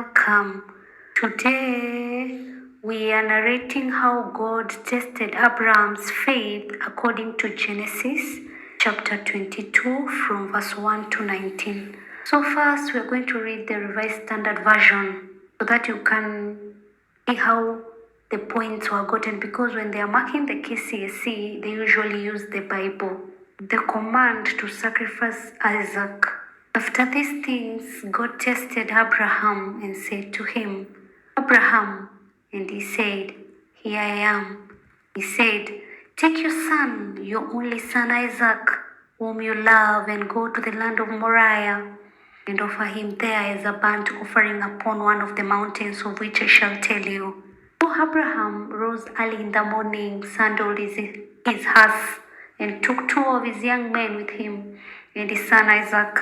welcome. Today we are narrating how God tested Abraham's faith according to Genesis chapter 22 from verse 1 to 19. So first we're going to read the Revised Standard Version so that you can see how the points were gotten, because when they are marking the kcse, they usually use the Bible. The command to sacrifice Isaac. After these things, God tested Abraham and said to him, Abraham, and he said, Here I am. He said, Take your son, your only son Isaac, whom you love, and go to the land of Moriah, and offer him there as a burnt offering upon one of the mountains of which I shall tell you. So Abraham rose early in the morning, saddled his horse, and took 2 of his young men with him, and his son Isaac,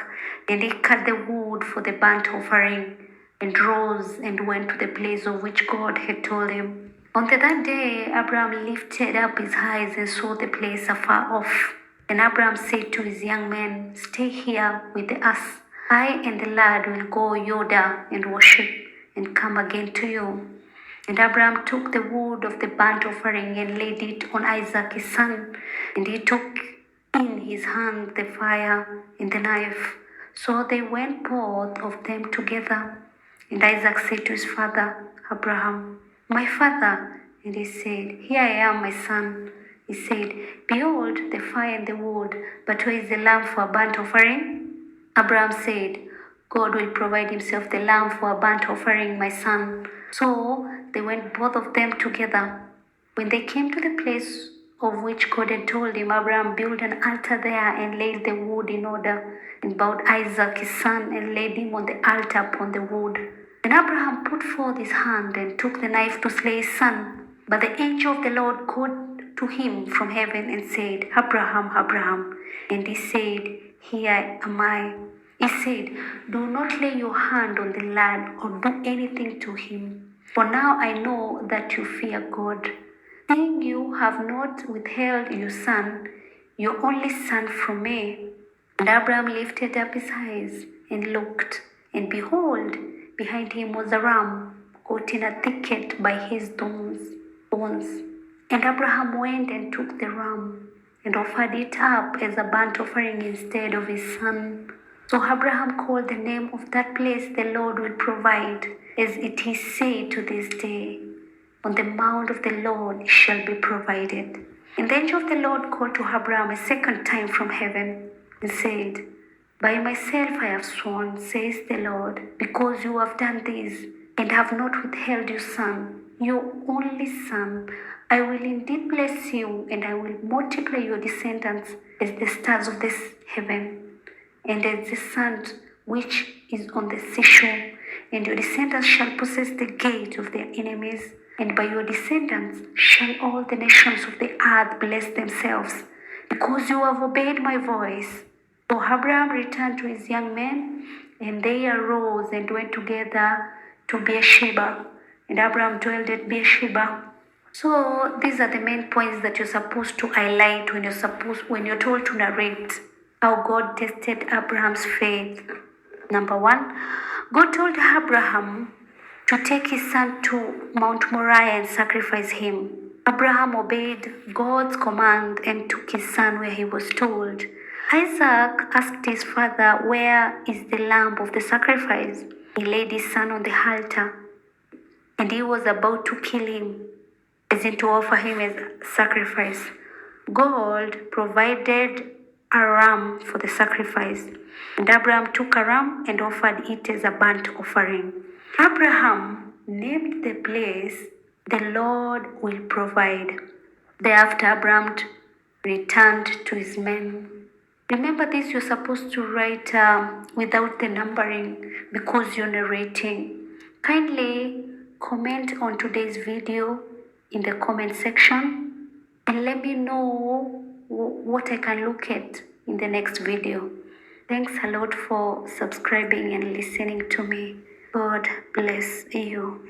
and he cut the wood for the burnt offering, and rose and went to the place of which God had told him. On the third day, Abraham lifted up his eyes and saw the place afar off. And Abraham said to his young men, Stay here with the ass. I and the lad will go yonder and worship, and come again to you. And Abraham took the wood of the burnt offering and laid it on Isaac his son, and he took in his hand the fire and the knife. So they went both of them together. And Isaac said to his father Abraham, My father. And he said, Here I am, my son. He said, Behold the fire and the wood, but where is the lamb for a burnt offering? Abraham said, God will provide himself the lamb for a burnt offering, my son. So they went both of them together. When they came to the place of which God had told him, Abraham built an altar there and laid the wood in order, and bowed Isaac his son and laid him on the altar upon the wood. Then Abraham put forth his hand and took the knife to slay his son. But the angel of the Lord called to him from heaven and said, Abraham, Abraham. And he said, Here am I. He said, Do not lay your hand on the lad or do anything to him. For now I know that you fear God, seeing you have not withheld your son, your only son, from me. And Abraham lifted up his eyes and looked, and behold, behind him was a ram caught in a thicket by his thorns. And Abraham went and took the ram and offered it up as a burnt offering instead of his son. So Abraham called the name of that place, The Lord will provide, as it is said to this day, On the mount of the Lord shall be provided. And the angel of the Lord called to Abraham a second time from heaven and said, By myself I have sworn, says the Lord, because you have done this and have not withheld your son, your only son, I will indeed bless you, and I will multiply your descendants as the stars of the heaven, and as the sand which is on the seashore. And your descendants shall possess the gate of their enemies, and by your descendants shall all the nations of the earth bless themselves, because you have obeyed my voice. So Abraham returned to his young men, and they arose and went together to Beer-sheba. And Abraham dwelt at Beer-sheba. So these are the main points that you're supposed to highlight when you're told to narrate how God tested Abraham's faith. Number 1, God told Abraham to take his son to Mount Moriah and sacrifice him. Abraham obeyed God's command and took his son where he was told. Isaac asked his father, Where is the lamb of the sacrifice? He laid his son on the altar, and he was about to kill him, as in to offer him as sacrifice. God provided a ram for the sacrifice, and Abraham took a ram and offered it as a burnt offering. Abraham named the place, The Lord will provide. Thereafter Abraham returned to his men. Remember this, you're supposed to write without the numbering because you're narrating. Kindly comment on today's video in the comment section and let me know what I can look at in the next video. Thanks a lot for subscribing and listening to me. God bless you.